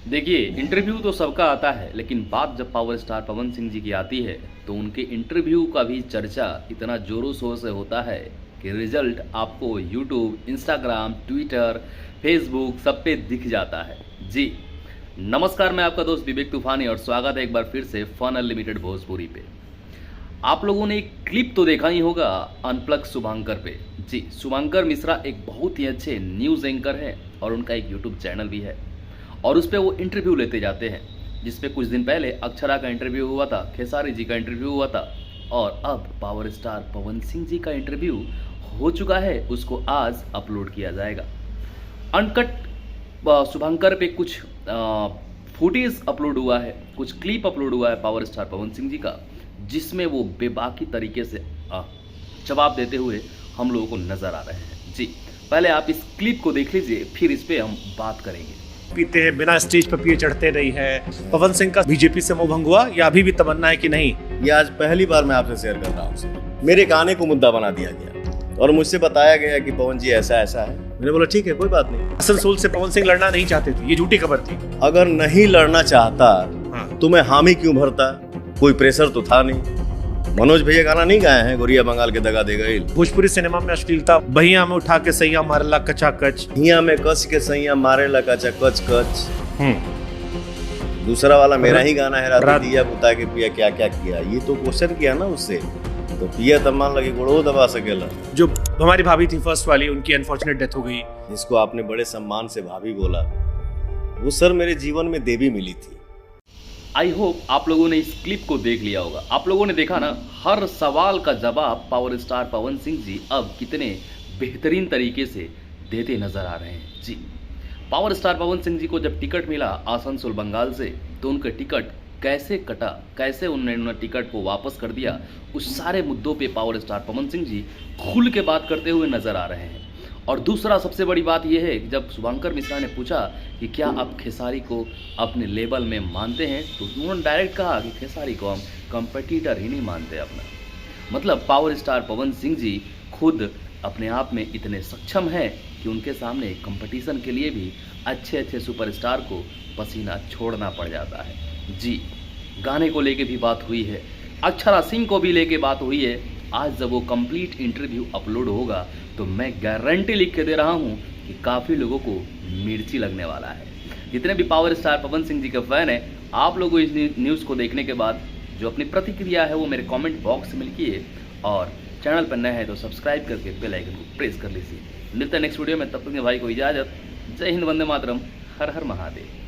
देखिए, इंटरव्यू तो सबका आता है, लेकिन बात जब पावर स्टार पवन सिंह जी की आती है तो उनके इंटरव्यू का भी चर्चा इतना जोरों शोर से होता है कि रिजल्ट आपको यूट्यूब, इंस्टाग्राम, ट्विटर, फेसबुक सब पे दिख जाता है। जी नमस्कार, मैं आपका दोस्त विवेक तूफानी और स्वागत है एक बार फिर से फन अनलिमिटेड भोजपुरी पे। आप लोगों ने एक क्लिप तो देखा ही होगा अनप्लग शुभांकर पे। जी, शुभांकर मिश्रा एक बहुत ही अच्छे न्यूज़ एंकर है और उनका एक यूट्यूब चैनल भी है और उस पर वो इंटरव्यू लेते जाते हैं, जिसपे कुछ दिन पहले अक्षरा का इंटरव्यू हुआ था, खेसारी जी का इंटरव्यू हुआ था और अब पावर स्टार पवन सिंह जी का इंटरव्यू हो चुका है। उसको आज अपलोड किया जाएगा। अनकट शुभांकर पे कुछ फुटेज अपलोड हुआ है, कुछ क्लिप अपलोड हुआ है पावर स्टार पवन सिंह जी का, जिसमें वो बेबाकी तरीके से जवाब देते हुए हम लोगों को नजर आ रहे हैं। जी, पहले आप इस क्लिप को देख लीजिए, फिर इस पे हम बात करेंगे। पीते हैं, बिना स्टेज पर पिए चढ़ते नहीं है। पवन सिंह का बीजेपी से मोह भंग हुआ या अभी भी तमन्ना है कि नहीं? ये आज पहली बार मैं आपसे शेयर कर रहा हूँ। मेरे गाने को मुद्दा बना दिया गया और मुझसे बताया गया कि पवन जी ऐसा ऐसा है। मैंने बोला ठीक है, कोई बात नहीं। आसनसोल से पवन सिंह लड़ना नहीं चाहते थे, ये झूठी खबर थी। अगर नहीं लड़ना चाहता तो मैं हामी क्यों भरता? कोई प्रेशर तो था नहीं। मनोज भैया गाना नहीं गाए हैं, गोरिया बंगाल के दगा दे गई। भोजपुरी सिनेमा में अश्लीलता, बहिया में उठा के सैया मारला कचा कच, हिया में कस के सैया मारे लगा कच कच। दूसरा वाला मेरा ही गाना है, रात दिया बुता के पिया क्या क्या किया। ये तो क्वेश्चन किया ना उससे, तो पिया तब मान लगे गुड़ो दबा सकेला। जो हमारी भाभी थी फर्स्ट वाली, उनकी अनफॉर्चुनेट डेथ हो गई। जिसको आपने बड़े सम्मान से भाभी बोला, वो सर मेरे जीवन में देवी मिली थी। आई होप आप लोगों ने इस क्लिप को देख लिया होगा। आप लोगों ने देखा ना, हर सवाल का जवाब पावर स्टार पवन सिंह जी अब कितने बेहतरीन तरीके से देते नजर आ रहे हैं। जी, पावर स्टार पवन सिंह जी को जब टिकट मिला आसनसोल बंगाल से, तो उनका टिकट कैसे कटा, कैसे उन्होंने टिकट को वापस कर दिया, उस सारे मुद्दों पे पावर स्टार पवन सिंह जी खुल के बात करते हुए नजर आ रहे हैं। और दूसरा सबसे बड़ी बात यह है कि जब शुभांकर मिश्रा ने पूछा कि क्या आप खेसारी को अपने लेवल में मानते हैं, तो उन्होंने डायरेक्ट कहा कि खेसारी को हम कंपटीटर ही नहीं मानते अपना। मतलब पावर स्टार पवन सिंह जी खुद अपने आप में इतने सक्षम हैं कि उनके सामने कंपटीशन के लिए भी अच्छे अच्छे सुपरस्टार को पसीना छोड़ना पड़ जाता है। जी, गाने को लेके भी बात हुई है, अक्षरा सिंह को भी लेके बात हुई है। आज जब वो कंप्लीट इंटरव्यू अपलोड होगा तो मैं गारंटी लिख के दे रहा हूँ कि काफ़ी लोगों को मिर्ची लगने वाला है। जितने भी पावर स्टार पवन सिंह जी के फैन हैं, आप लोगों इस न्यूज़ को देखने के बाद जो अपनी प्रतिक्रिया है वो मेरे कमेंट बॉक्स में लिखिए और चैनल पर नए हैं तो सब्सक्राइब करके बेल आइकन को प्रेस कर लीजिए। मिलते हैं नेक्स्ट वीडियो में, तब तक भाई को इजाज़त। जय हिंद, वंदे मातरम, हर हर महादेव।